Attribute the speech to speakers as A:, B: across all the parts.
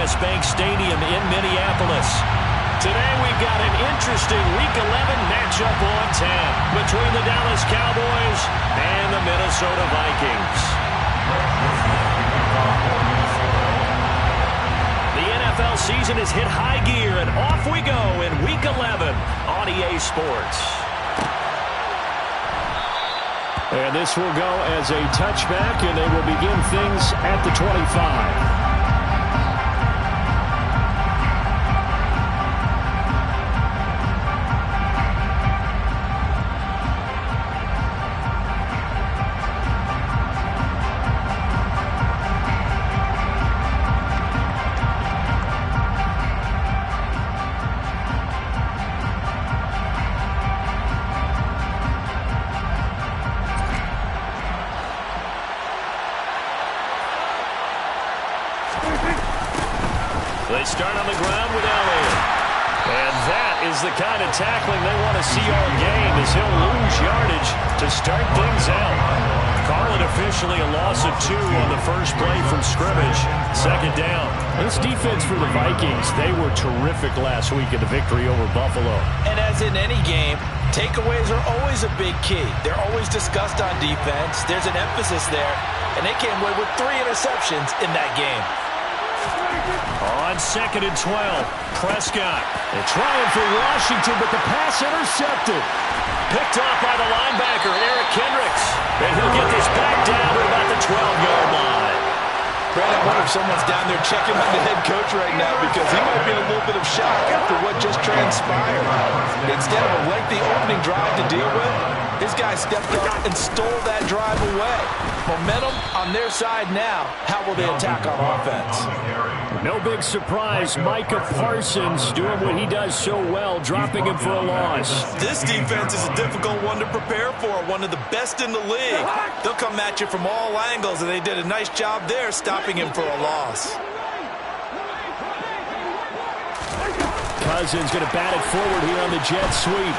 A: U.S. Bank Stadium in Minneapolis. Today we've got an interesting Week 11 matchup on 10 between the Dallas Cowboys and the Minnesota Vikings. The NFL season has hit high gear, and off we go in Week 11 on EA Sports. And this will go as a touchback, and they will begin things at the 25. They start on the ground with Elliott. And that is the kind of tackling they want to see all game, as he'll lose yardage to start things out. Call it officially a loss of 2 on the first play from scrimmage. Second down.
B: This defense for the Vikings, they were terrific last week in the victory over Buffalo.
C: And as in any game, takeaways are always a big key. They're always discussed on defense. There's an emphasis there, and they came away with 3 interceptions in that game.
A: On 2nd and 12, Prescott. They're trying for Washington, but the pass intercepted. Picked off by the linebacker, Eric Kendricks. And he'll get this back down to about the 12-yard line.
C: Brad, I wonder if someone's down there checking on the head coach right now, because he might be in a little bit of shock after what just transpired. Instead of a lengthy opening drive to deal with, this guy stepped up and stole that drive away. Momentum on their side now. How will they attack on offense?
B: No big surprise. Micah Parsons doing what he does so well, dropping him for a loss.
C: This defense is a difficult one to prepare for, one of the best in the league. They'll come at you from all angles, and they did a nice job there stopping him for a loss.
B: Cousins going to bat it forward here on the jet sweep.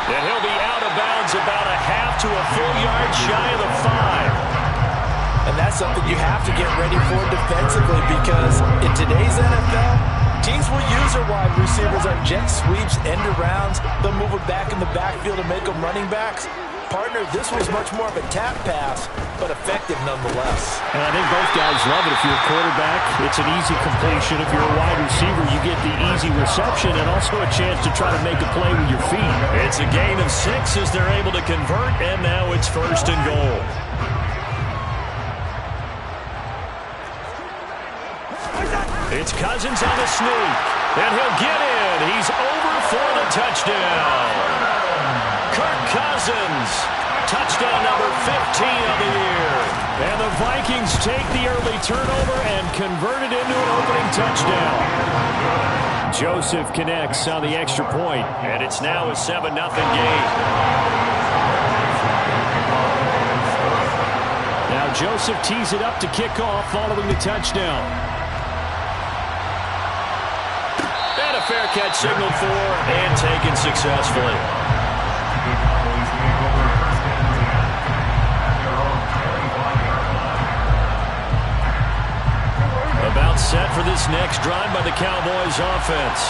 A: And he'll be out of bounds about a half to a full yard shy of the 5.
C: And that's something you have to get ready for defensively, because in today's NFL, teams will use their wide receivers on jet sweeps, end arounds. They'll move it back in the backfield to make them running backs. Partner, this was much more of a tap pass, but effective nonetheless.
B: And I think both guys love it. If you're a quarterback, it's an easy completion. If you're a wide receiver, you get the easy reception and also a chance to try to make a play with your feet.
A: It's a gain of 6 as they're able to convert, and now it's 1st and goal. It's Cousins on the sneak, and he'll get in. He's over for the touchdown. Kirk Cousins, touchdown number 15 of the year. And the Vikings take the early turnover and convert it into an opening touchdown.
B: Joseph connects on the extra point.
A: And it's now a 7-0 game.
B: Now Joseph tees it up to kick off following the touchdown.
A: And a fair catch signaled for and taken successfully. About set for this next drive by the Cowboys offense.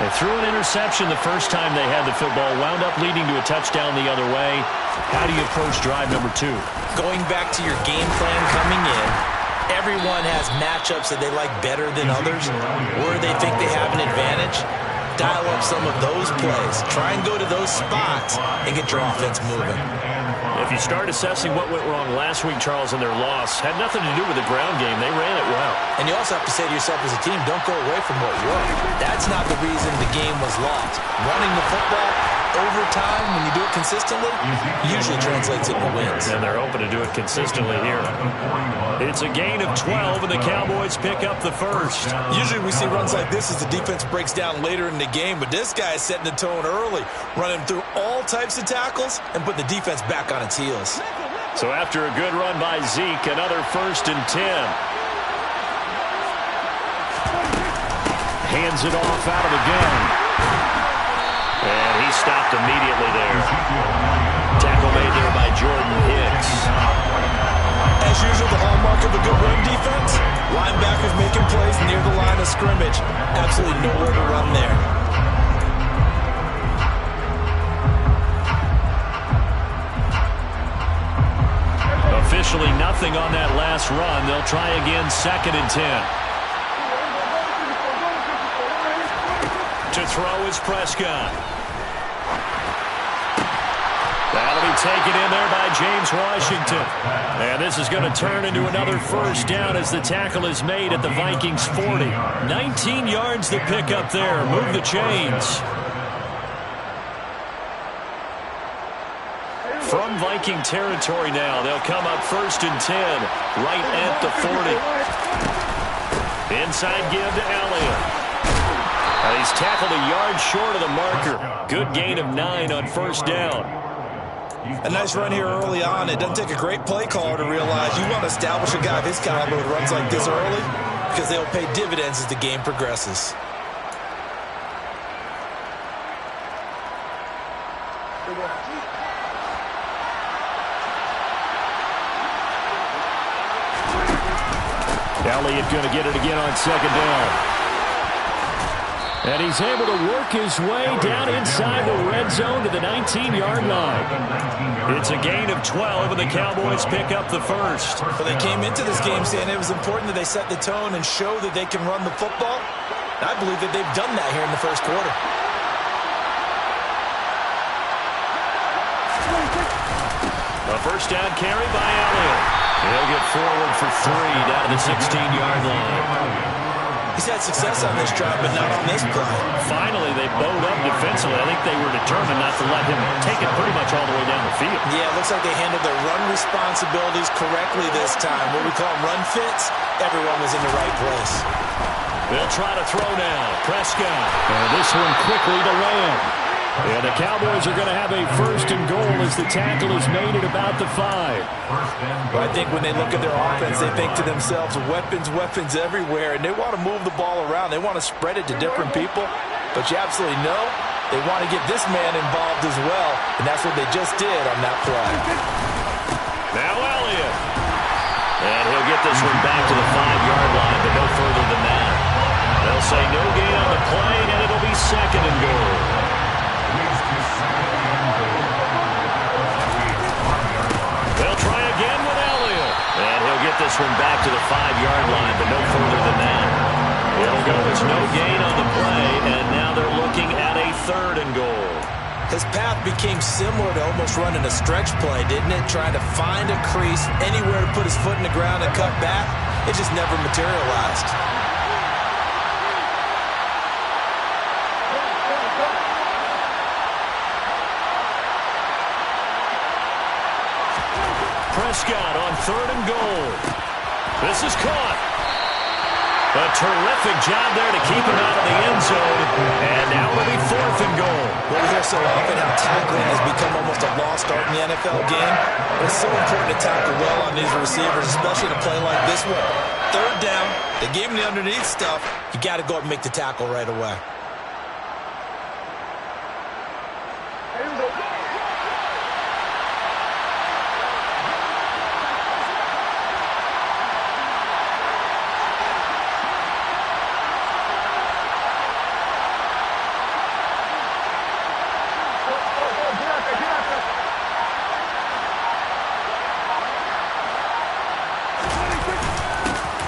A: They threw an interception the first time they had the football, wound up leading to a touchdown the other way. How do you approach drive number 2?
C: Going back to your game plan coming in, everyone has matchups that they like better than others, where they think they have an advantage. Dial up some of those plays. Try and go to those spots and get your offense moving.
A: If you start assessing what went wrong last week, Charles, in their loss, had nothing to do with the ground game. They ran it well.
C: And you also have to say to yourself as a team, don't go away from what worked. That's not the reason the game was lost. Running the football over time, when you do it consistently, usually translates into wins.
A: And they're hoping to do it consistently here. It's a gain of 12, and the Cowboys pick up the first.
C: Usually we see runs like this as the defense breaks down later in the game, but this guy is setting the tone early, running through all types of tackles and putting the defense back on its heels.
A: So after a good run by Zeke, another 1st and 10.
B: Hands it off out of the gun.
A: And he stopped immediately there. Tackle made there by Jordan Hicks.
C: As as usual, the hallmark of a good run defense. Linebackers making plays near the line of scrimmage. Absolutely nowhere to run there.
A: Officially nothing on that last run. They'll try again, 2nd and 10. To throw is Prescott. That'll be taken in there by James Washington. And this is going to turn into another first down as the tackle is made at the Vikings 40. 19 yards to pick up there. Move the chains. From Viking territory now, they'll come up 1st and 10, right at the 40. Inside give to Elliott. He's tackled a yard short of the marker. Good gain of 9 on 1st down.
C: A nice run here early on. It doesn't take a great play caller to realize you want to establish a guy of his caliber who runs like this early because they'll pay dividends as the game progresses.
B: Elliott going to get it again on 2nd down. And he's able to work his way down inside the red zone to the 19-yard line.
A: It's a gain of 12, and the Cowboys pick up the first.
C: But they came into this game saying it was important that they set the tone and show that they can run the football. And I believe that they've done that here in the first quarter.
A: A first down carry by Elliott. He'll get forward for 3 down to the 16-yard line.
C: He's had success on this drive, but not on this play.
A: Finally, they bowed up defensively. I think they were determined not to let him take it pretty much all the way down the field.
C: Yeah, it looks like they handled their run responsibilities correctly this time. What we call run fits, everyone was in the right place.
A: They'll try to throw now. Prescott.
B: And this one quickly to Lamb. And the Cowboys are going to have a 1st and goal as the tackle is made at about the 5.
C: Well, I think when they look at their offense, they think to themselves, weapons, weapons everywhere, and they want to move the ball around. They want to spread it to different people, but you absolutely know they want to get this man involved as well, and that's what they just did on that play.
A: Now Elliott. And he'll get this one back to the 5-yard line, but no further than that. They'll say no gain on the play, and it'll be 2nd and goal. They'll try again with Elliott. And he'll get this one back to the 5-yard line, but no further than that. It'll go as no gain on the play, and now they're looking at a 3rd and goal.
C: His path became similar to almost running a stretch play, didn't it? Trying to find a crease, anywhere to put his foot in the ground and cut back. It just never materialized.
A: Prescott on 3rd and goal. This is caught. A terrific job there to keep him out of the end zone. And now it'll be 4th and goal.
C: Well, we hear so often how tackling has become almost a lost art in the NFL game. But it's so important to tackle well on these receivers, especially in a play like this one. 3rd down, they gave him the underneath stuff. You got to go up and make the tackle right away.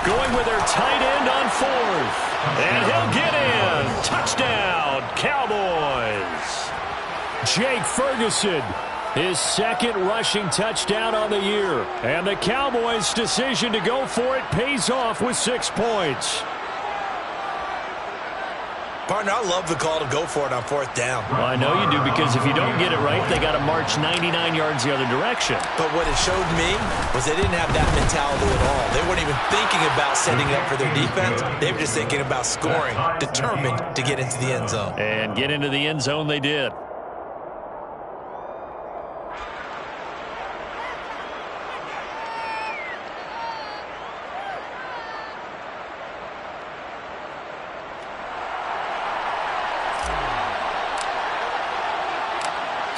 A: Going with their tight end on 4th. And he'll get in. Touchdown, Cowboys.
B: Jake Ferguson, his 2nd rushing touchdown on the year. And the Cowboys' decision to go for it pays off with 6 points.
C: Partner, I love the call to go for it on 4th down.
A: Well, I know you do, because if you don't get it right, they got to march 99 yards the other direction.
C: But what it showed me was they didn't have that mentality at all. They weren't even thinking about setting up for their defense. They were just thinking about scoring, determined to get into the end zone.
A: And get into the end zone they did.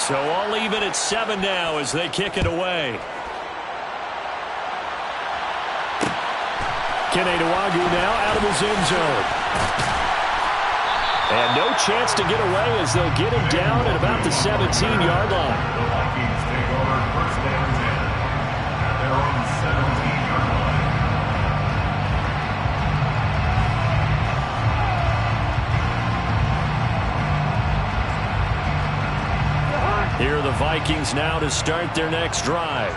A: So I'll leave it at 7 now as they kick it away.
B: Kene Nwangwu now out of his end zone. And no chance to get away as they'll get him down at about the 17-yard line.
D: Vikings take over first and 10 at their own 17-yard line.
B: Here are the Vikings now to start their next drive.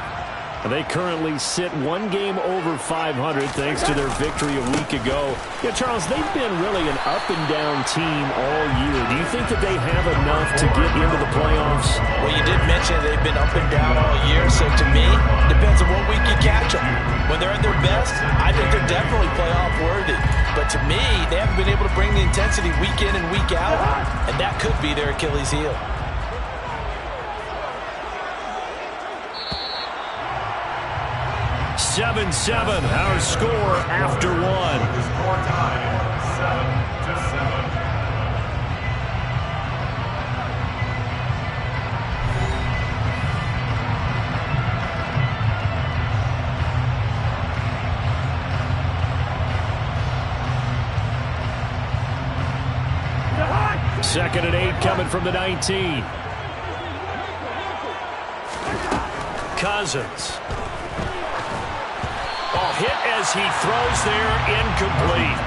B: They currently sit one game over 500 thanks to their victory a week ago. Yeah, Charles, they've been really an up-and-down team all year. Do you think that they have enough to get into the playoffs?
C: Well, you did mention they've been up and down all year, so to me, depends on what week you catch them. When they're at their best, I think they're definitely playoff worthy. But to me, they haven't been able to bring the intensity week in and week out, and that could be their Achilles heel.
B: 7-7, our score after one.
D: The score tied 7-7.
B: Second and 8 coming from the 19. Cousins. Hit as he throws there, incomplete.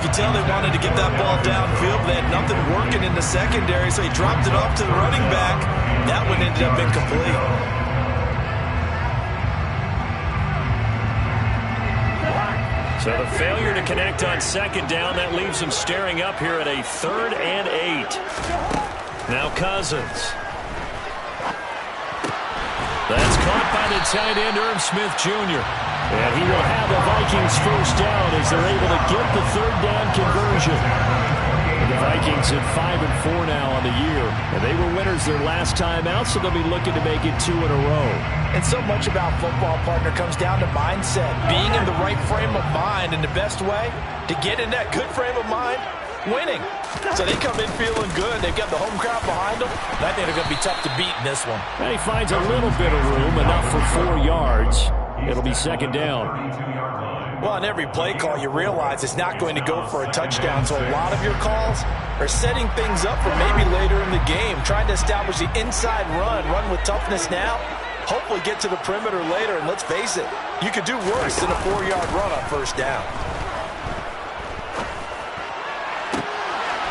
C: You can tell they wanted to get that ball downfield, but they had nothing working in the secondary, so he dropped it off to the running back. That one ended up incomplete.
B: So the failure to connect on second down, that leaves him staring up here at a 3rd and 8. Now Cousins. That's caught by the tight end, Irv Smith Jr. And he will have the Vikings first down as they're able to get the 3rd down conversion. And the Vikings at 5-4 now on the year. And they were winners their last time out, so they'll be looking to make it 2 in a row.
C: And so much about football, partner, comes down to mindset. Being in the right frame of mind, and the best way to get in that good frame of mind, winning. So they come in feeling good. They've got the home crowd behind them. And I think they're going to be tough to beat in this one.
B: And he finds a little bit of room, enough for 4 yards. It'll be second down.
C: Well, on every play call, you realize it's not going to go for a touchdown. So a lot of your calls are setting things up for maybe later in the game, trying to establish the inside run with toughness now, hopefully get to the perimeter later. And let's face it, you could do worse than a 4-yard run on first down.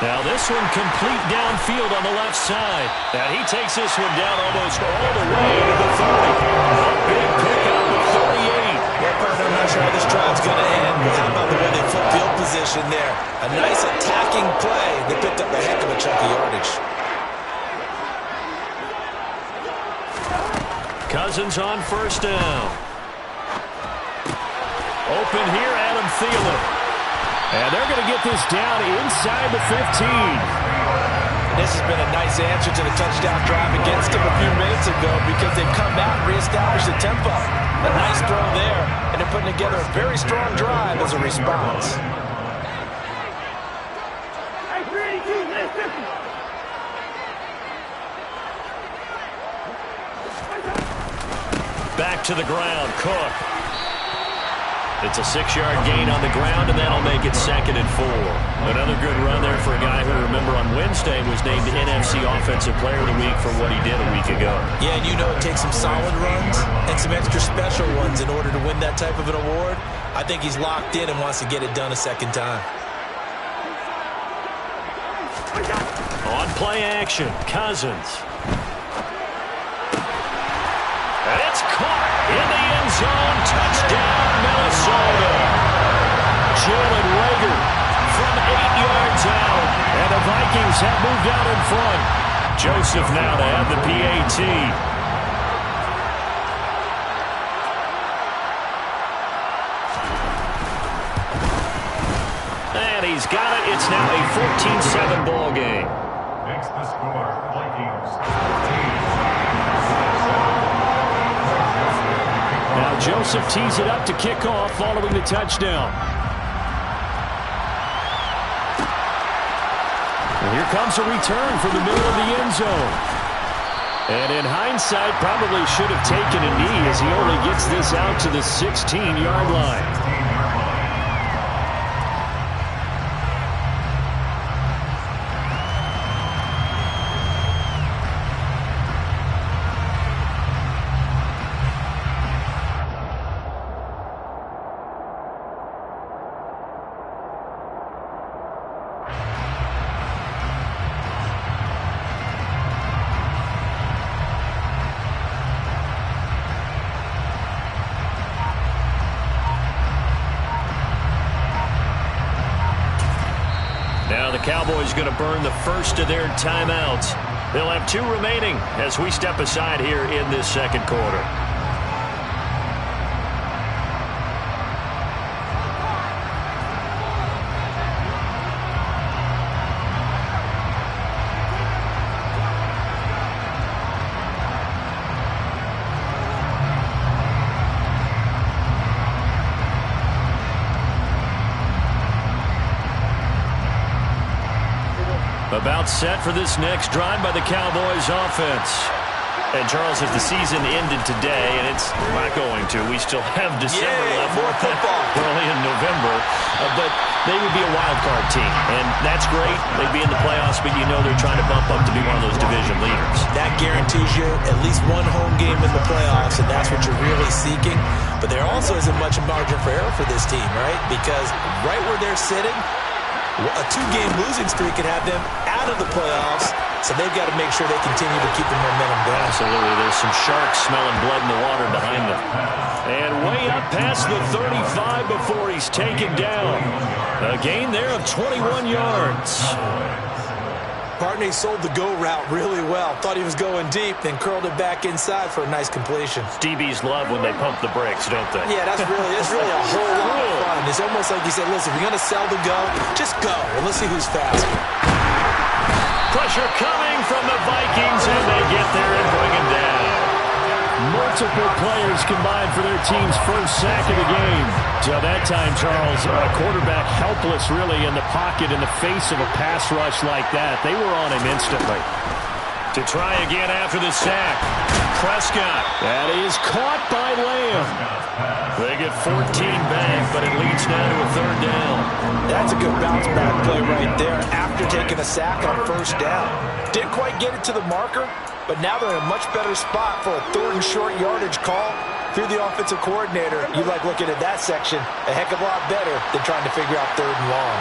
B: Now this one complete downfield on the left side. And he takes this one down almost all the way to the 30. A big pickup of 38.
C: Well, partner, I'm not sure how this drive's going to end, but how about the way they flip field position there? A nice attacking play. They picked up a heck of a chunk of yardage.
B: Cousins on first down. Open here, Adam Thielen. And they're going to get this down inside the 15.
C: This has been a nice answer to the touchdown drive against them a few minutes ago because they've come out and reestablished the tempo. A nice throw there, and they're putting together a very strong drive as a response.
B: Back to the ground, Cook. It's a 6-yard gain on the ground, and that'll make it 2nd and 4. Another good run there for a guy who, remember, on Wednesday was named NFC Offensive Player of the Week for what he did a week ago.
C: Yeah, and you know it takes some solid runs and some extra special ones in order to win that type of an award. I think he's locked in and wants to get it done a second time.
B: On play action, Cousins. And it's caught in the end zone. Touchdown, Minnesota. Jalen Reagor from 8 yards out. And the Vikings have moved out in front. Joseph now to have the PAT. And he's got it. It's now a 14-7 ball game.
D: Makes the score, Vikings 14.
B: Now Joseph tees it up to kick off following the touchdown. And here comes a return from the middle of the end zone. And in hindsight, probably should have taken a knee as he only gets this out to the 16-yard line.
A: Cowboys going to burn the first of their timeouts. They'll have 2 remaining as we step aside here in this second quarter. About set for this next drive by the Cowboys offense. And Charles, if the season ended today, and it's not going to, we still have December left.
C: More football.
A: Early in November. But they would be a wild card team. And that's great. They'd be in the playoffs, but you know they're trying to bump up to be one of those division leaders.
C: That guarantees you at least one home game in the playoffs, and that's what you're really seeking. But there also isn't much margin for error for this team, right? Because right where they're sitting, a 2-game losing streak could have them out of the playoffs, so they've got to make sure they continue to keep the momentum going.
A: Absolutely. There's some sharks smelling blood in the water behind them. And way up past the 35 before he's taken down. A gain there of 21 yards.
C: Partney sold the go route really well. Thought he was going deep, then curled it back inside for a nice completion.
A: DBs love when they pump the brakes, don't they?
C: Yeah, that's really a whole lot of fun. It's almost like you said, listen, if you're going to sell the go, just go, and let's see who's faster.
A: Pressure coming from the Vikings, and they get there and bring him down.
B: Multiple players combined for their team's first sack of the game. So that time, Charles, a quarterback helpless really in the pocket in the face of a pass rush like that. They were on him instantly.
A: To try again after the sack. Prescott.
B: That is caught by Lamb.
A: They get 14 back, but it leads now to a 3rd down.
C: That's a good bounce back play right there after taking a sack on 1st down. Didn't quite get it to the marker, but now they're in a much better spot for a 3rd and short yardage call. Through the offensive coordinator, you like looking at that section a heck of a lot better than trying to figure out 3rd and long.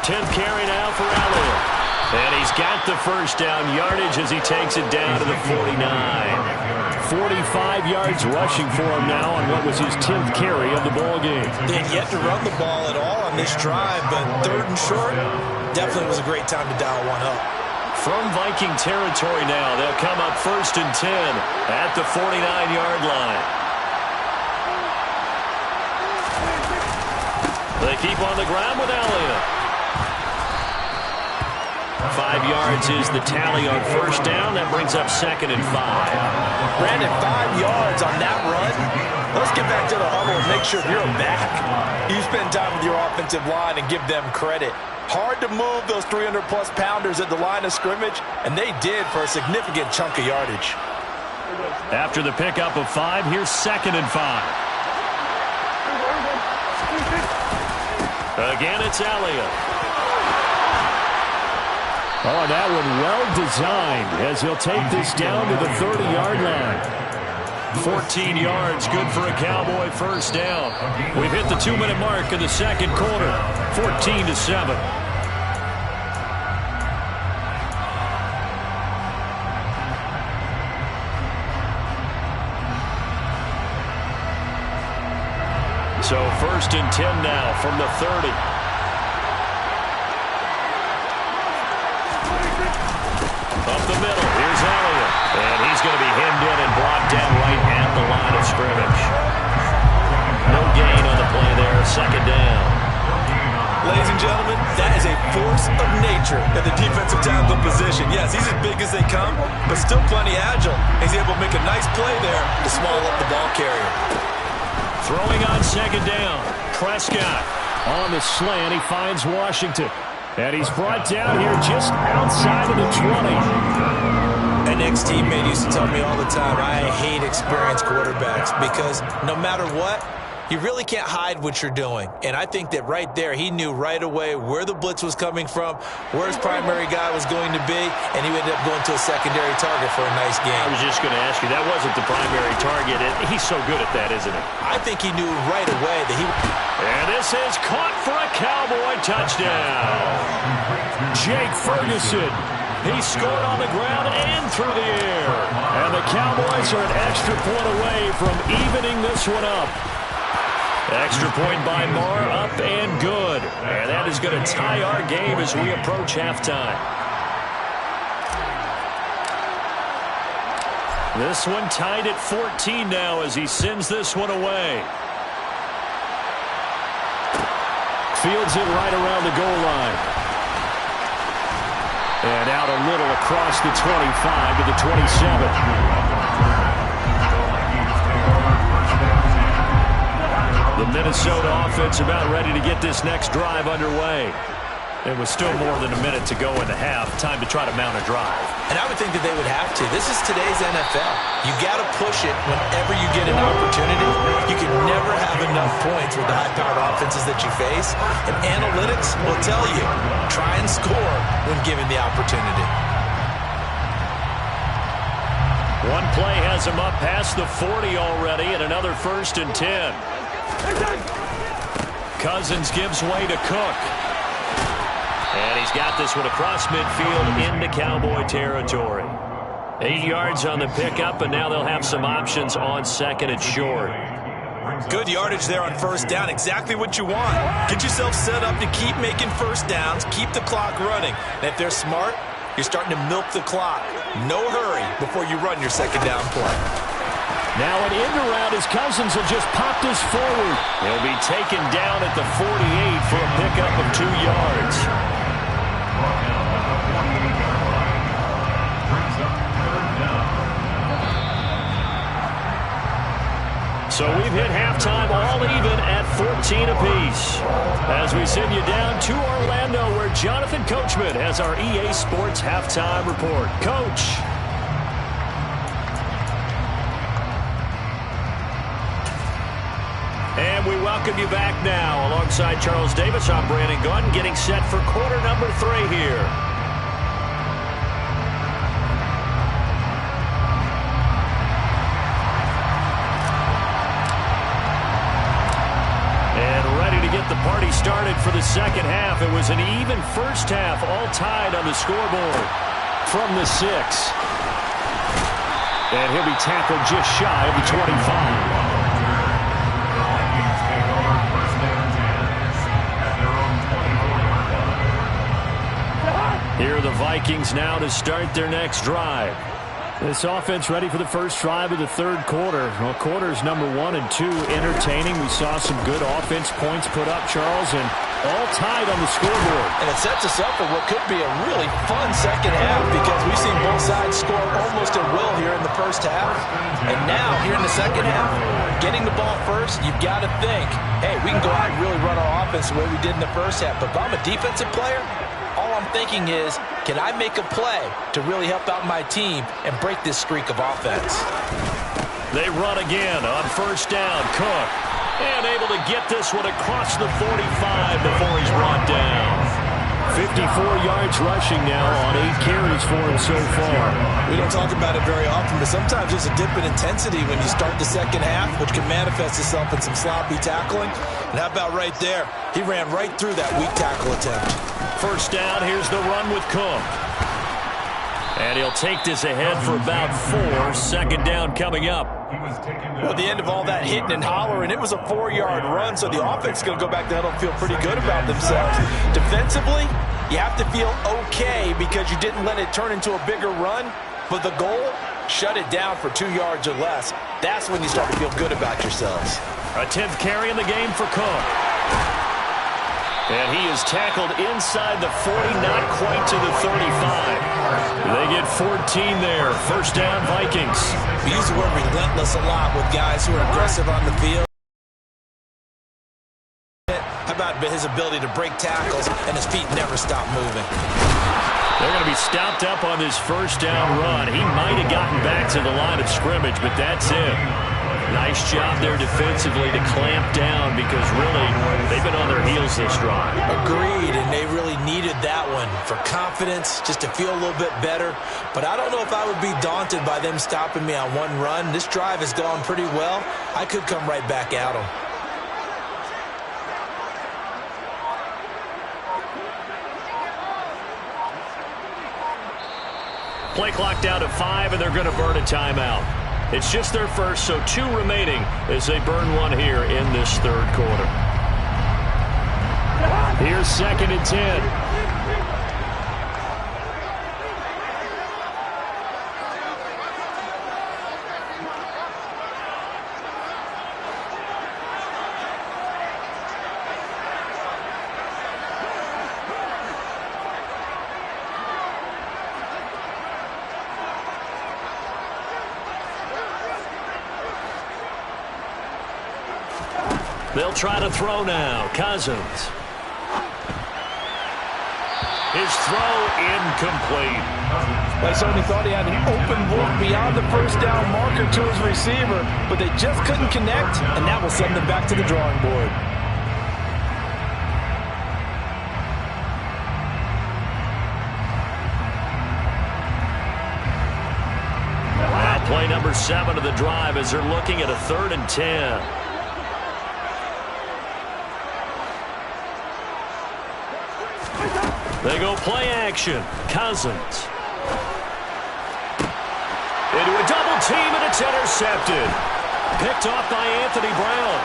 A: Tenth carry now for Elliott. And he's got the 1st down yardage as he takes it down to the 49.
B: 45 yards rushing for him now on what was his 10th carry of the ball game.
C: They had yet to run the ball at all on this drive, but 3rd and short definitely was a great time to dial one up.
A: From Viking territory now, they'll come up 1st and 10 at the 49-yard line. They keep on the ground with Elliott. 5 yards is the tally on 1st down. That brings up 2nd and 5.
C: Brandon, 5 yards on that run. Let's get back to the huddle and make sure you're back. You spend time with your offensive line and give them credit. Hard to move those 300-plus pounders at the line of scrimmage, and they did for a significant chunk of yardage.
A: After the pickup of 5, here's 2nd and 5. Again, it's Elliott.
B: Oh, that one well designed as he'll take this down to the 30-yard line.
A: 14 yards, good for a Cowboy 1st down. We've hit the 2-minute mark in the second quarter, 14-7. So 1st and 10 now from the 30. Up the middle, here's Elliott. And he's going to be hemmed in and brought down right at the line of scrimmage. No gain on the play there, 2nd down.
C: Ladies and gentlemen, that is a force of nature at the defensive tackle position. Yes, he's as big as they come, but still plenty agile. He's able to make a nice play there to small up the ball carrier.
A: Throwing on 2nd down, Prescott.
B: On the slant, he finds Washington. And he's brought down here just outside of the 20.
C: An ex-teammate used to tell me all the time, I hate experienced quarterbacks because no matter what, you really can't hide what you're doing. And I think that right there, he knew right away where the blitz was coming from, where his primary guy was going to be, and he ended up going to a secondary target for a nice game.
A: I was just going to ask you, that wasn't the primary target. He's so good at that, isn't he?
C: I think he knew right away that he...
A: And this is caught for a Cowboy touchdown.
B: Jake Ferguson.
A: He scored on the ground and through the air. And the Cowboys are an extra point away from evening this one up. Extra point by Marr, up and good. And that is going to tie our game as we approach halftime. This one tied at 14 now as he sends this one away. Fields it right around the goal line. And out a little across the 25 to the 27. The Minnesota offense about ready to get this next drive underway. It was still more than a minute to go in the half. Time to try to mount a drive.
C: And I would think that they would have to. This is today's NFL. You got to push it whenever you get an opportunity. You can never have enough points with the high-powered offenses that you face. And analytics will tell you, try and score when given the opportunity.
A: One play has him up past the 40 already, and another 1st and 10. Cousins gives way to Cook. And he's got this one across midfield into Cowboy territory. 8 yards on the pickup, and now they'll have some options on 2nd and short.
C: Good yardage there on 1st down. Exactly what you want. Get yourself set up to keep making 1st downs, keep the clock running. And if they're smart, you're starting to milk the clock. No hurry before you run your 2nd down play.
A: Now an end around as Cousins will just pop this forward. He'll be taken down at the 48 for a pickup of 2 yards. So we've hit halftime all even at 14 apiece. As we send you down to Orlando, where Jonathan Coachman has our EA Sports halftime report. Coach. And we welcome you back now. Alongside Charles Davis, I'm Brandon Gunn, getting set for quarter number 3 here. And ready to get the party started for the 2nd half. It was an even 1st half, all tied on the scoreboard from the 6. And he'll be tackled just shy of the 25. Here are the Vikings now to start their next drive. This offense ready for the first drive of the 3rd quarter. Well, quarters number 1 and 2 entertaining. We saw some good offense points put up, Charles, and all tied on the scoreboard.
C: And it sets us up for what could be a really fun 2nd half because we've seen both sides score almost at will here in the 1st half. And now, here in the 2nd half, getting the ball first, you've got to think, hey, we can go out and really run our offense the way we did in the 1st half. But if I'm a defensive player, all I'm thinking is, can I make a play to really help out my team and break this streak of offense?
A: They run again on 1st down. Cook. And able to get this one across the 45 before he's brought down. 54 yards rushing now on 8 carries for him so far.
C: We don't talk about it very often, but sometimes there's a dip in intensity when you start the 2nd half, which can manifest itself in some sloppy tackling. And how about right there? He ran right through that weak tackle attempt.
A: 1st down, here's the run with Cook. And he'll take this ahead for about 4. 2nd down coming up.
C: Well, at the end of all that hitting and hollering, it was a 4-yard run, so the offense is going to go back to huddle and feel pretty good about themselves. Defensively, you have to feel okay because you didn't let it turn into a bigger run, but the goal, shut it down for 2 yards or less. That's when you start to feel good about yourselves.
A: A 10th carry in the game for Cook. And he is tackled inside the 40, not quite to the 35. They get 14 there. 1st down, Vikings.
C: We use the word relentless a lot with guys who are aggressive on the field. How about his ability to break tackles and his feet never stop moving?
A: They're going to be stopped up on this 1st down run. He might have gotten back to the line of scrimmage, but that's it. Nice job there defensively to clamp down because really they've been on their heels this drive.
C: Agreed, and they really needed that one for confidence, just to feel a little bit better. But I don't know if I would be daunted by them stopping me on one run. This drive has gone pretty well. I could come right back at them.
A: Play clock down to 5, and they're going to burn a timeout. It's just their first, so 2 remaining as they burn one here in this third quarter.
B: Here's 2nd and 10.
A: They'll try to throw now. Cousins. His throw incomplete.
C: Sony thought he had an open look beyond the first down marker to his receiver, but they just couldn't connect, and that will send them back to the drawing board.
A: Now play number 7 of the drive as they're looking at a 3rd and 10. They go play action. Cousins. Into a double team, and it's intercepted. Picked off by Anthony Brown.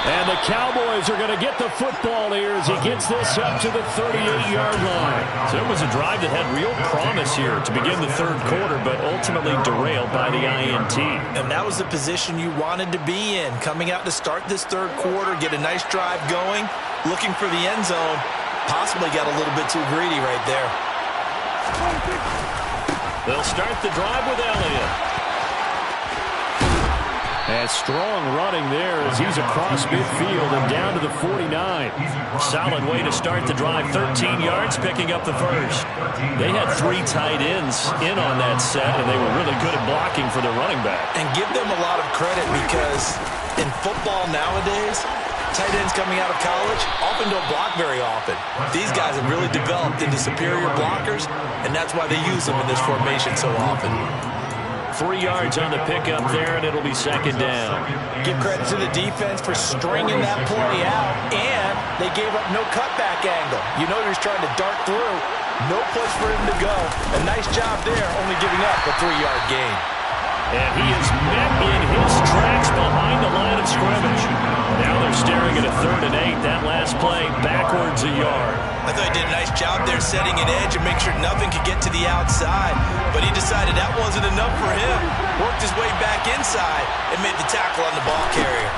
B: And the Cowboys are going to get the football here as he gets this up to the 38-yard line.
A: So it was a drive that had real promise here to begin the third quarter, but ultimately derailed by the INT.
C: And that was the position you wanted to be in, coming out to start this third quarter, get a nice drive going, looking for the end zone. Possibly got a little bit too greedy right there.
A: They'll start the drive with Elliott.
B: And strong running there as he's across midfield and down to the 49.
A: Solid way to start the drive. 13 yards, picking up the first. They had 3 tight ends in on that set, and they were really good at blocking for their running back.
C: And give them a lot of credit because in football nowadays, tight ends coming out of college often don't block very often. These guys have really developed into superior blockers, and that's why they use them in this formation so often.
A: 3 yards on the pickup there, and it'll be 2nd down.
C: Give credit to the defense for stringing that play out, and they gave up no cutback angle. You know he was trying to dart through. No place for him to go. A nice job there, only giving up a 3-yard gain.
A: And he is met in his tracks behind the line of scrimmage. Now they're staring at a 3rd and 8. That last play backwards a yard.
C: I thought he did a nice job there setting an edge and make sure nothing could get to the outside. But he decided that wasn't enough for him. Worked his way back inside and made the tackle on the ball carrier.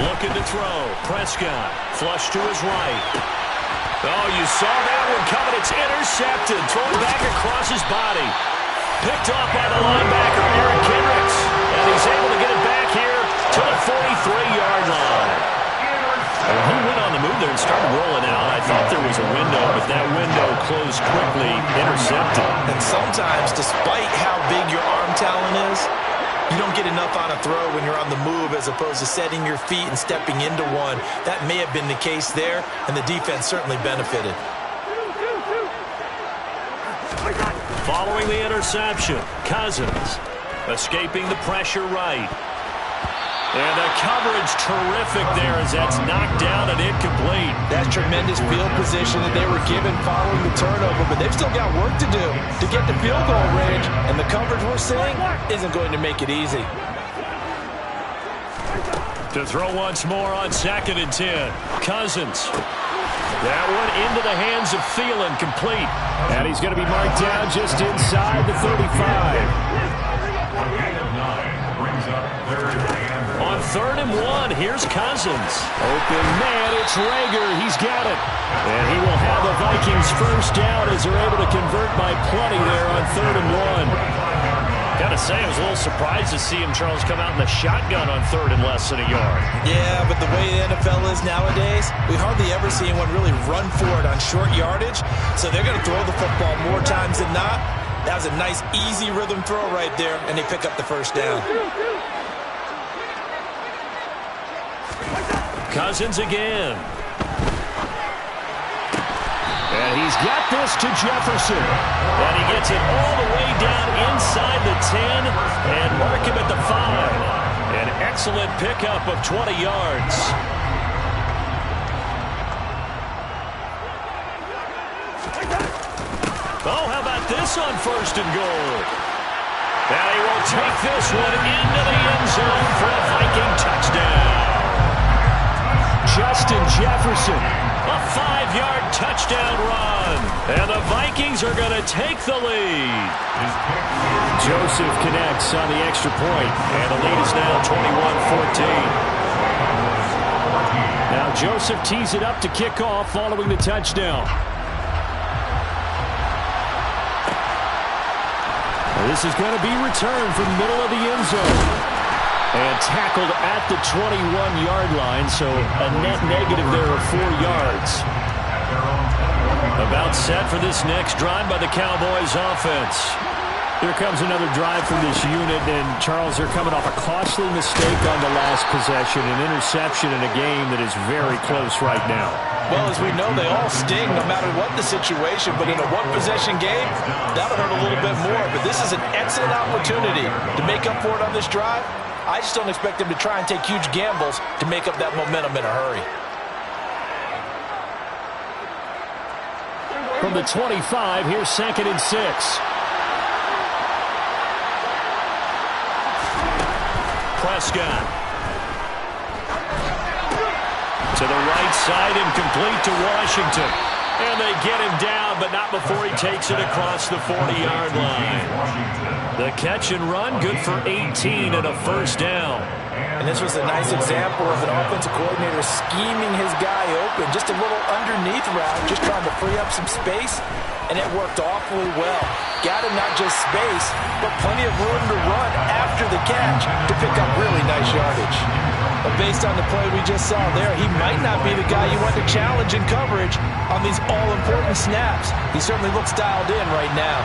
A: Looking to throw. Prescott. Flush to his right. Oh, you saw that one coming. It's intercepted. Thrown back across his body. Picked off by the linebacker, Eric Kendricks. And he's able to get it back here to the 43-yard line. When he went on the move there and started rolling out, I thought there was a window, but that window closed quickly, intercepted.
C: And sometimes, despite how big your arm talent is, you don't get enough on a throw when you're on the move as opposed to setting your feet and stepping into one. That may have been the case there, and the defense certainly benefited.
A: Following the interception, Cousins escaping the pressure right. And the coverage terrific there as that's knocked down and incomplete.
C: That's tremendous field position that they were given following the turnover, but they've still got work to do to get the field goal range, and the coverage we're seeing isn't going to make it easy.
A: To throw once more on 2nd and 10. Cousins. That one into the hands of Thielen, complete.
B: And he's going to be marked down just inside the 35.
A: On 3rd and 1, here's Cousins.
B: Open man, it's Rager. He's got it. And he will have the Vikings first down as they're able to convert by plenty there on 3rd and 1.
A: Gotta say, I was a little surprised to see him, Charles, come out in the shotgun on 3rd and less than a yard.
C: Yeah, but the way the NFL is nowadays, we hardly ever see anyone really run for it on short yardage. So they're going to throw the football more times than not. That was a nice, easy rhythm throw right there, and they pick up the first down.
A: Cousins again.
B: And he's got this to Jefferson.
A: And he gets it all the way down inside the 10 and mark him at the 5. An excellent pickup of 20 yards. Oh, how about this on 1st and goal? And he will take this one into the end zone for a Viking touchdown.
B: Justin Jefferson.
A: A 5-yard touchdown run. And the Vikings are going to take the lead.
B: Joseph connects on the extra point.
A: And the lead is now 21-14.
B: Now Joseph tees it up to kick off following the touchdown. This is going to be returned from the middle of the end zone. And tackled at the 21-yard line, so a net negative there of 4 yards.
A: About set for this next drive by the Cowboys offense.
B: Here comes another drive from this unit, and Charles, they're coming off a costly mistake on the last possession, an interception in a game that is very close right now.
C: Well, as we know, they all sting no matter what the situation, but in a one-possession game, that'll hurt a little bit more. But this is an excellent opportunity to make up for it on this drive. I just don't expect them to try and take huge gambles to make up that momentum in a hurry.
B: From the 25, here's 2nd and 6.
A: Prescott. To the right side, incomplete to Washington. And they get him down, but not before he takes it across the 40-yard line. The catch and run, good for 18 and a first down.
C: And this was a nice example of an offensive coordinator scheming his guy open. Just a little underneath route, just trying to free up some space, and it worked awfully well. Got him not just space, but plenty of room to run after the catch to pick up really nice yardage. But based on the play we just saw there, he might not be the guy you want to challenge in coverage on these all-important snaps. He certainly looks dialed in right now.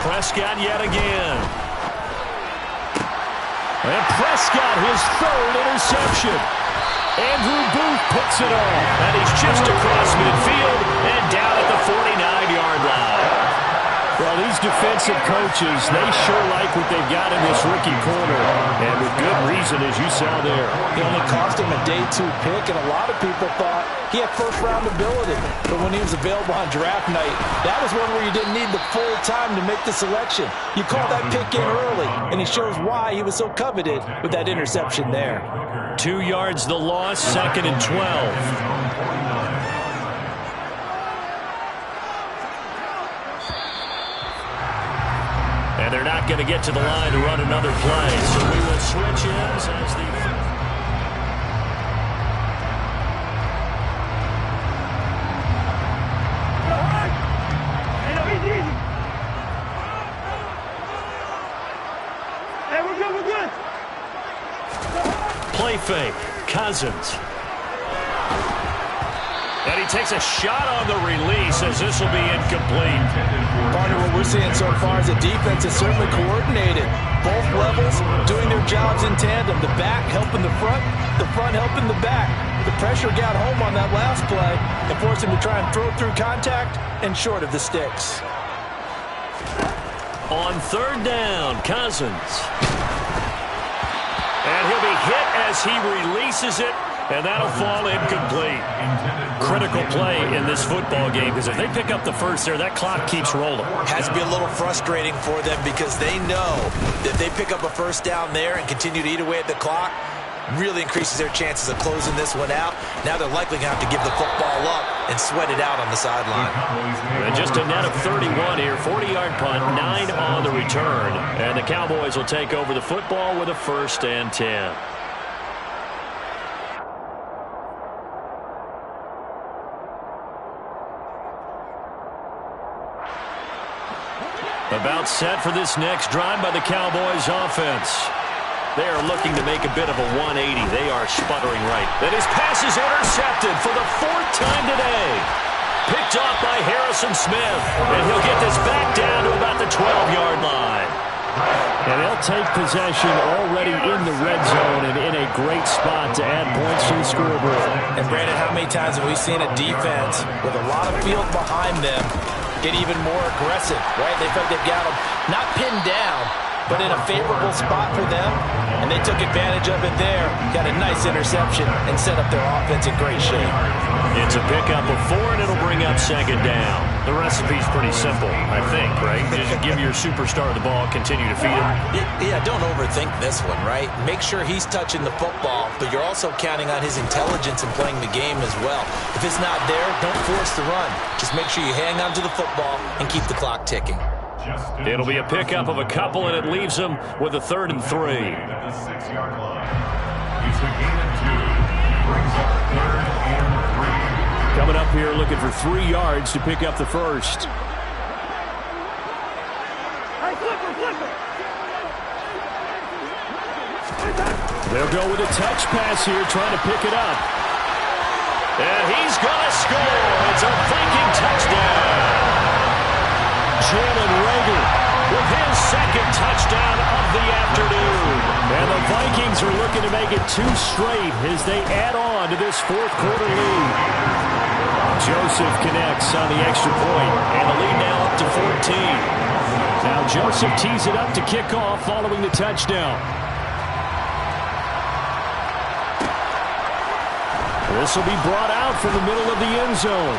A: Prescott yet again.
B: And Prescott, his 3rd interception. Andrew Booth puts it on.
A: And he's just across midfield and down at the 49-yard line.
B: Well, these defensive coaches, they sure like what they've got in this rookie corner. And with good reason, as you saw there.
C: It only cost him a day 2 pick, and a lot of people thought he had first-round ability. But when he was available on draft night, that was one where you didn't need the full time to make the selection. You call that pick in early, and it shows why he was so coveted with that interception there.
A: 2 yards the loss, 2nd and 12. And they're not going to get to the line to run another play. So we will switch ends as the...
E: Hey, we're good.
A: Play fake. Cousins. And he takes a shot on the release as this will be incomplete.
C: Partner, what we're seeing so far is a defense is certainly coordinated. Both levels doing their jobs in tandem. The back helping the front helping the back. The pressure got home on that last play and forced him to try and throw through contact and short of the sticks.
A: On 3rd down, Cousins. And he'll be hit as he releases it. And that'll fall incomplete. Critical play in this football game, because if they pick up the first there, that clock keeps rolling.
C: Has to be a little frustrating for them because they know that if they pick up a first down there and continue to eat away at the clock, really increases their chances of closing this one out. Now they're likely going to have to give the football up and sweat it out on the sideline.
A: And just a net of 31 here, 40-yard punt, 9 on the return. And the Cowboys will take over the football with a 1st and 10. About set for this next drive by the Cowboys offense. They are looking to make a bit of a 180. They are sputtering right. And his pass is intercepted for the 4th time today. Picked off by Harrison Smith. And he'll get this back down to about the 12-yard line.
B: And they'll take possession already in the red zone and in a great spot to add points to the scoreboard.
C: And Brandon, how many times have we seen a defense with a lot of field behind them get even more aggressive, right? They feel like they've got them not pinned down, but in a favorable spot for them, and they took advantage of it there. Got a nice interception and set up their offense in great shape.
A: It's a pickup of 4, and it'll bring up 2nd down. The recipe's pretty simple, I think, right? Just give your superstar the ball, continue to feed him.
C: Yeah, don't overthink this one, right? Make sure he's touching the football, but you're also counting on his intelligence in playing the game as well. If it's not there, don't force the run. Just make sure you hang on to the football and keep the clock ticking.
A: It'll be a pickup of a couple, and it leaves him with a 3rd and 3.
D: At the 6-yard line. He's a gain of 2. Brings up 3rd and 3.
B: Coming up here looking for 3 yards to pick up the first. They'll go with a touch pass here, trying to pick it up.
A: And he's going to score. It's a Viking touchdown.
B: Jalen Reagor with his 2nd touchdown of the afternoon. And the Vikings are looking to make it 2 straight as they add on to this 4th quarter lead. Joseph connects on the extra point, and the lead now up to 14. Now Joseph tees it up to kick off following the touchdown. This will be brought out from the middle of the end zone.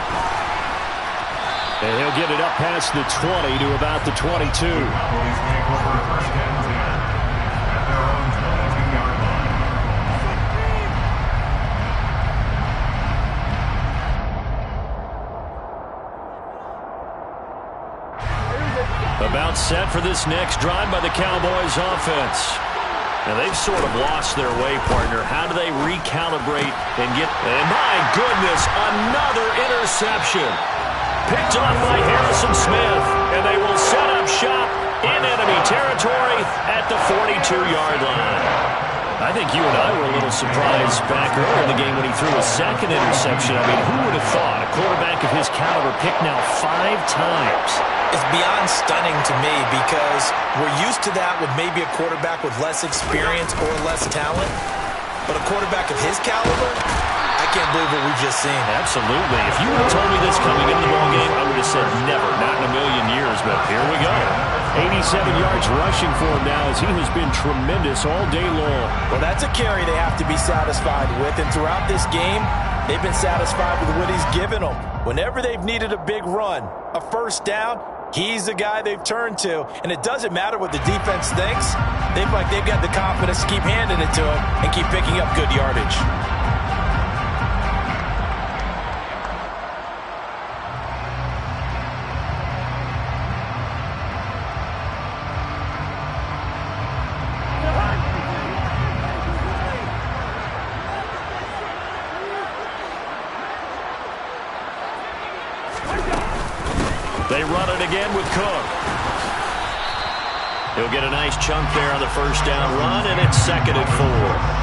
B: And he'll get it up past the 20 to about the 22.
D: Cowboys take over 1st and 10 at their own 22-yard line.
A: About set for this next drive by the Cowboys offense. Now they've sort of lost their way, partner. How do they recalibrate and get... And my goodness, another interception. Picked up by Harrison Smith, and they will set up shop in enemy territory at the 42-yard line. I think you and I were a little surprised back earlier in the game when he threw a 2nd interception. I mean, who would have thought a quarterback of his caliber picked now 5 times?
C: It's beyond stunning to me because we're used to that with maybe a quarterback with less experience or less talent. But a quarterback of his caliber, I can't believe what we've just seen.
A: Absolutely. If you would have told me this coming into the ballgame, I would have said never, not in a million years, but here we go.
B: 87 yards rushing for him now as he has been tremendous all day long.
C: Well, that's a carry they have to be satisfied with, and throughout this game, they've been satisfied with what he's given them. Whenever they've needed a big run, a 1st down, he's the guy they've turned to, and it doesn't matter what the defense thinks. They've got the confidence to keep handing it to him and keep picking up good yardage.
A: They run it again with Cook. He'll get a nice chunk there on the 1st down run, and it's 2nd and 4.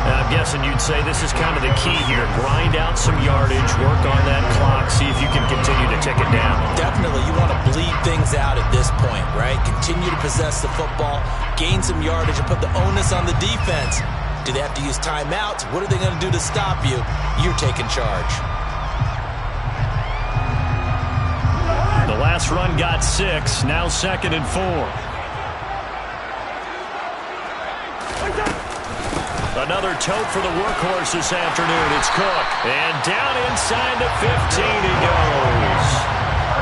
A: Now, I'm guessing you'd say this is kind of the key here. Grind out some yardage, work on that clock, see if you can continue to tick it down.
C: Definitely. You want to bleed things out at this point, right? Continue to possess the football, gain some yardage, and put the onus on the defense. Do they have to use timeouts? What are they going to do to stop you? You're taking charge.
A: The last run got 6, now 2nd and 4. Another tote for the workhorse this afternoon. It's Cook. And down inside the 15 he goes.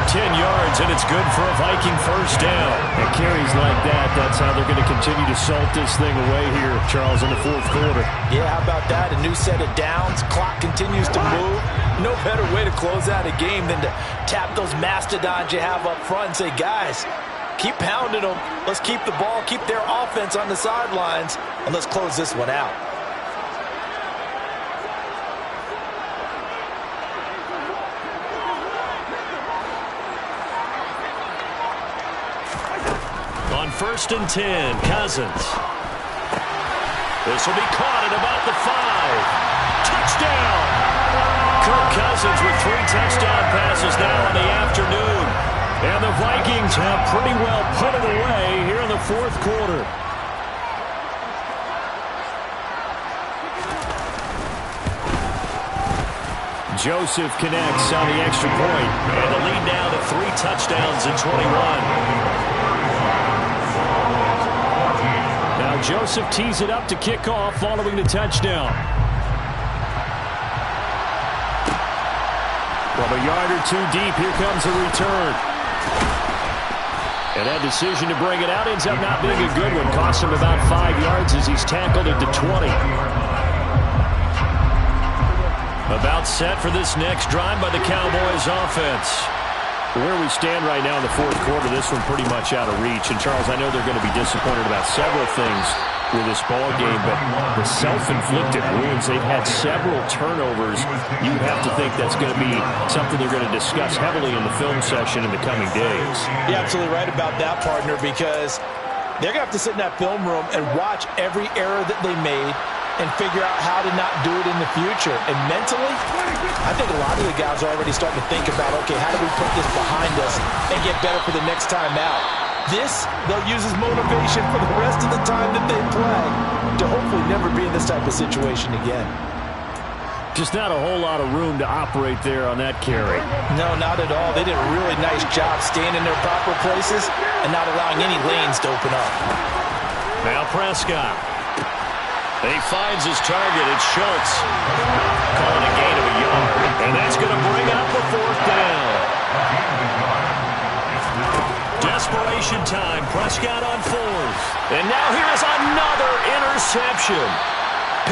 A: 10 yards, and it's good for a Viking 1st down.
B: And carries like that, that's how they're going to continue to salt this thing away here, Charles, in the 4th quarter.
C: Yeah, how about that? A new set of downs. Clock continues to move. No better way to close out a game than to tap those mastodons you have up front and say, guys, keep pounding them. Let's keep the ball, keep their offense on the sidelines, and let's close this one out.
A: On 1st and 10, Cousins. This will be caught at about the 5. Touchdown! Kirk Cousins with 3 touchdown passes now in the afternoon. And the Vikings have pretty well put it away here in the 4th quarter.
B: Joseph connects on the extra point.
A: And the lead now to 3 touchdowns in 21.
B: Now Joseph tees it up to kick off following the touchdown. From a yard or two deep, here comes the return. And that decision to bring it out ends up not being a good one. Costs him about 5 yards as he's tackled at the 20. About set for this next drive by the Cowboys offense. Where we stand right now in the fourth quarter, this one pretty much out of reach. And, Charles, I know they're going to be disappointed about several things with this ball game, but the self-inflicted wounds, they've had several turnovers. You have to think that's going to be something they're going to discuss heavily in the film session in the coming days.
C: You're absolutely right about that, partner, because they're going to have to sit in that film room and watch every error that they made and figure out how to not do it in the future. And mentally, I think a lot of the guys are already starting to think about, okay, how do we put this behind us and get better for the next time out? This, they'll use as motivation for the rest of the time that they play to hopefully never be in this type of situation again.
B: Just not a whole lot of room to operate there on that carry.
C: No, not at all. They did a really nice job staying in their proper places and not allowing any lanes to open up.
A: Now Prescott. He finds his target. It's Schultz. Calling a gain of a yard. And that's going to bring up a fourth down. Desperation time. Prescott on fourth. And now here's another interception.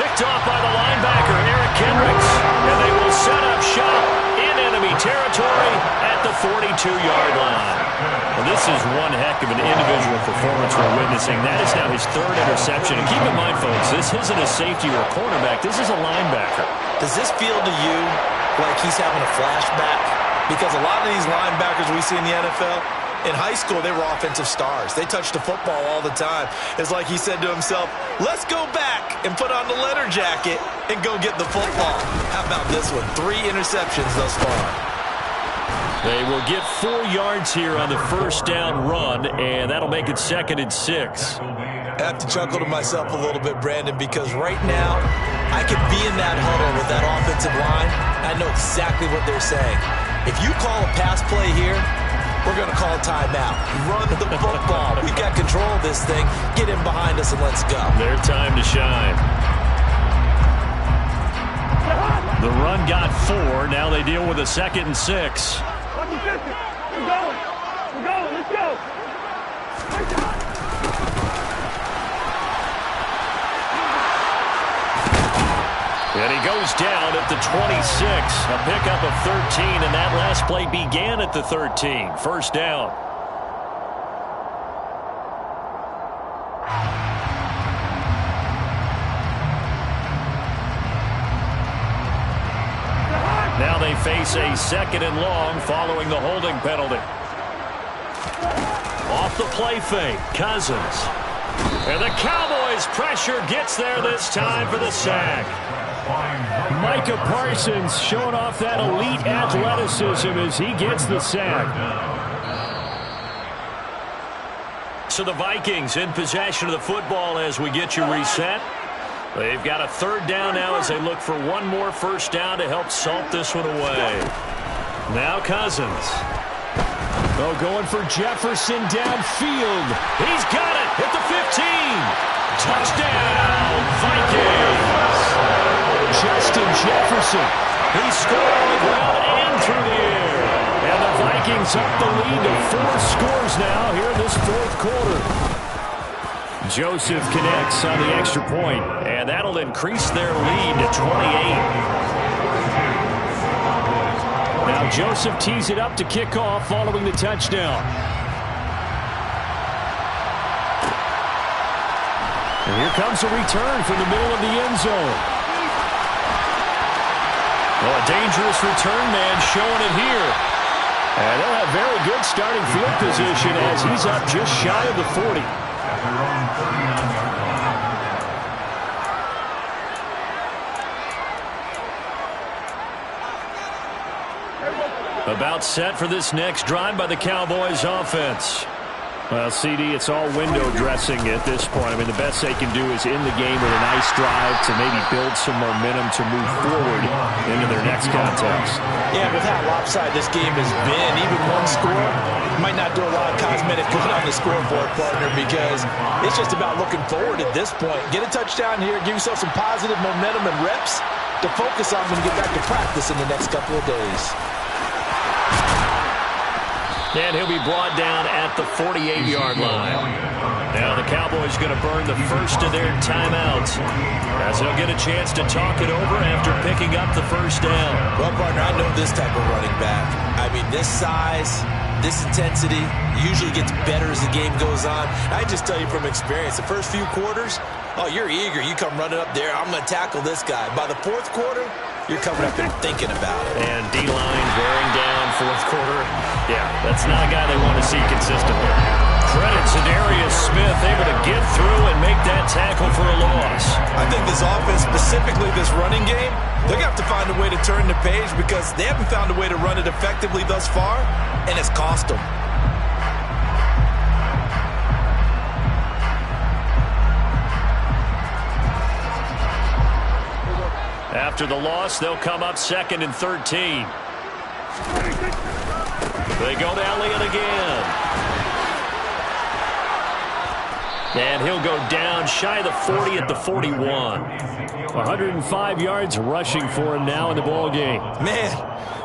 A: Picked off by the linebacker, Eric Kendricks. And they will set up shop in enemy territory at the 42-yard line. Well, this is one heck of an individual performance we're witnessing. That is now his third interception. And keep in mind, folks, this isn't a safety or a cornerback. This is a linebacker.
C: Does this feel to you like he's having a flashback? Because a lot of these linebackers we see in the NFL, in high school, they were offensive stars. They touched the football all the time. It's like he said to himself, let's go back and put on the leather jacket and go get the football. How about this one? 3 interceptions thus far.
A: They will get 4 yards here on the first down run, and that'll make it 2nd and 6.
C: I have to chuckle to myself a little bit, Brandon, because right now I could be in that huddle with that offensive line. I know exactly what they're saying. If you call a pass play here, we're going to call a timeout. Run the football. We got control of this thing. Get in behind us and let's go.
A: Their time to shine. The run got 4. Now they deal with a 2nd and 6.
E: We're going, let's go.
A: And he goes down at the 26. A pickup of 13, and that last play began at the 13. First down. Now they face a 2nd and long following the holding penalty. Off the play fake, Cousins. And the Cowboys' pressure gets there this time for the sack.
B: Micah Parsons showing off that elite athleticism as he gets the sack.
A: So the Vikings in possession of the football as we get you reset. They've got a 3rd down now as they look for one more first down to help salt this one away. Now Cousins.
B: Oh, going for Jefferson downfield.
A: He's got it at the 15. Touchdown, Vikings.
B: Justin Jefferson.
A: He scored on the ground and through the air.
B: And the Vikings up the lead to 4 scores now here in this fourth quarter.
A: Joseph connects on the extra point, and that'll increase their lead to 28.
B: Now Joseph tees it up to kick off following the touchdown. And here comes a return from the middle of the end zone.
A: Well, a dangerous return man showing it here.
B: And they'll have very good starting field position as he's up just shy of the 40.
A: About set for this next drive by the Cowboys offense.
B: Well, CD, it's all window dressing at this point. I mean, the best they can do is in the game with a nice drive to maybe build some momentum to move forward into their next contest.
C: Yeah, with how lopsided this game has been, even one score might not do a lot of cosmetic good on the scoreboard, partner, because it's just about looking forward at this point. Get a touchdown here, give yourself some positive momentum and reps to focus on when you get back to practice in the next couple of days.
A: And he'll be brought down at the 48-yard line. Now the Cowboys going to burn the first of their timeouts, as they'll get a chance to talk it over after picking up the first down.
C: Well, partner, I know this type of running back. I mean, this size, this intensity usually gets better as the game goes on. I just tell you from experience, the first few quarters, oh, you're eager. You come running up there, I'm going to tackle this guy. By the fourth quarter, you're coming up and thinking about it.
A: And D-line wearing down fourth quarter. Yeah, that's not a guy they want to see consistently. Credit to Darius Smith, able to get through and make that tackle for a loss.
C: I think this offense, specifically this running game, they're going to have to find a way to turn the page because they haven't found a way to run it effectively thus far, and it's cost them.
A: After the loss, they'll come up 2nd and 13. They go to Elliott again. And he'll go down shy of the 40 at the 41. 105 yards rushing for him now in the ball game.
C: Man,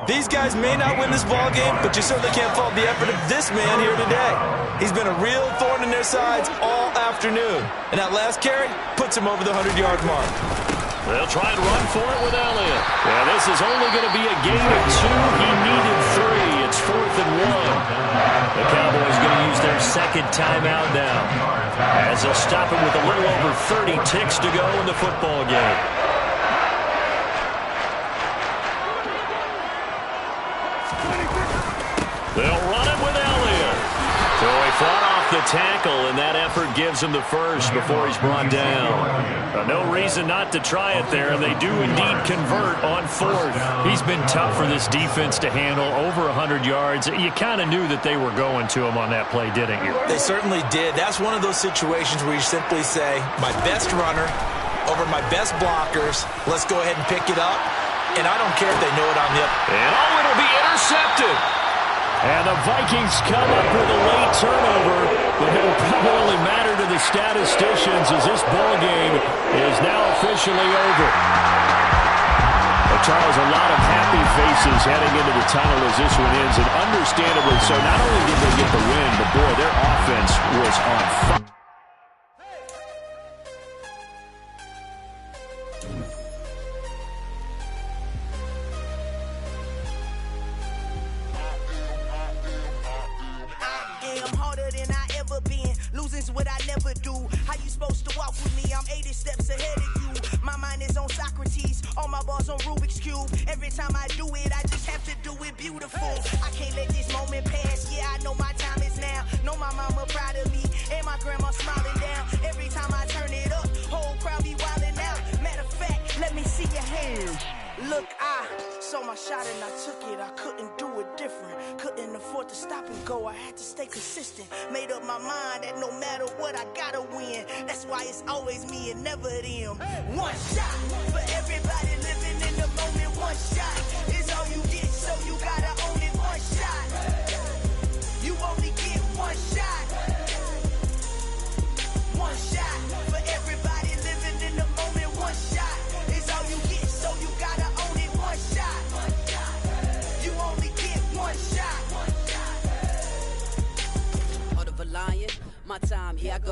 C: these guys may not win this ball game, but you certainly can't fault the effort of this man here today. He's been a real thorn in their sides all afternoon. And that last carry puts him over the 100-yard mark.
A: They'll try and run for it with Elliott. Yeah, this is only going to be a gain of 2. He needed 3. It's 4th and 1. The Cowboys going to use their second timeout now, as they'll stop him with a little over 30 ticks to go in the football game. They'll run it with Elliott. So he fought off the tackle, and that effort gives him the first before he's brought down. No reason not to try it there, and they do indeed convert on 4th. He's been tough for this defense to handle, over 100 yards. You kind of knew that they were going to him on that play, didn't you?
C: They certainly did. That's one of those situations where you simply say, my best runner over my best blockers, let's go ahead and pick it up. And I don't care if they know it on the up.
A: And it'll be intercepted. And the Vikings come up with a late turnover, but it will probably matter to the statisticians as this ball game is now officially over. Well, Charles, a lot of happy faces heading into the tunnel as this one ends, and understandably so. Not only did they get the win, but boy, their offense was on fire.
F: What I never do. How you supposed to walk with me? I'm 80 steps ahead of you. My mind is on Socrates, all my balls on Rubik's Cube. Every time I do it, I just have to do it beautiful. I can't let this moment pass. Yeah, I know my time is now. Know my mama proud of me, and my grandma smiling down. Every time I turn it up, whole crowd be wilding out. Matter of fact, let me see your hands. Look, I saw my shot and I took it. I couldn't do it different. Couldn't afford to stop and go. I had to stay consistent. Made up my mind that no matter what, I gotta win. That's why it's always me and never them. One shot for everybody living in the moment. One shot is all you get, so you gotta own it. One shot. You only get one shot. One shot for everybody living in the moment. One shot is all you get, so you gotta own it. One shot. You only get one shot.
G: Heart of a lion, my time, here I go.